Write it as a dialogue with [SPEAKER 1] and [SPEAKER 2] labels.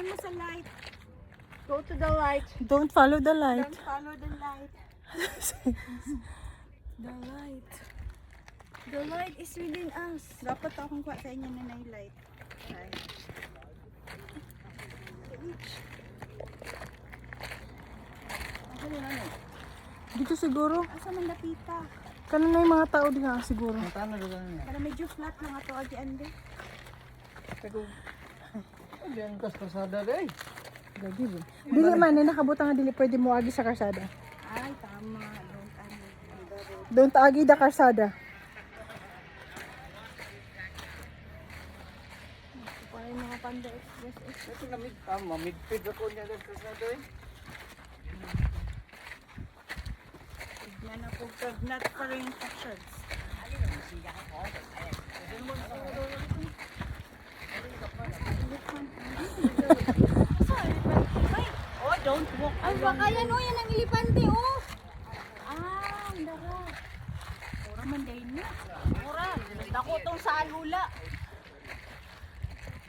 [SPEAKER 1] Tingnan mo sa light. Go to the light.
[SPEAKER 2] Don't follow the light.
[SPEAKER 1] Don't follow the light. The light. The light is within us. Dapat akong kuha sa inyo na light. Okay.
[SPEAKER 2] Dito siguro.
[SPEAKER 1] Asa man lapita?
[SPEAKER 2] Kanan na yung mga tao diha siguro.
[SPEAKER 3] Tama na lang niya.
[SPEAKER 1] Para medyo flat lang ato agi ande.
[SPEAKER 3] Pero, hindi ang kasada rin.
[SPEAKER 2] Gagi ba? Dili man eh, nakabutang nga dili pwede mo agi sa karsada.
[SPEAKER 1] Ay, tama.
[SPEAKER 2] Don't agi the karsada.
[SPEAKER 1] Para yung mga Panda Express.
[SPEAKER 3] Ito na midpid ako niya lang kasada rin.
[SPEAKER 1] Tignan ako not for infections. Oh, don't walk.
[SPEAKER 4] Ay, baka yan o, yan ang ilipante o.
[SPEAKER 1] Ah, ang dara. Pura man dahil na. Pura. Dako tong sa alula.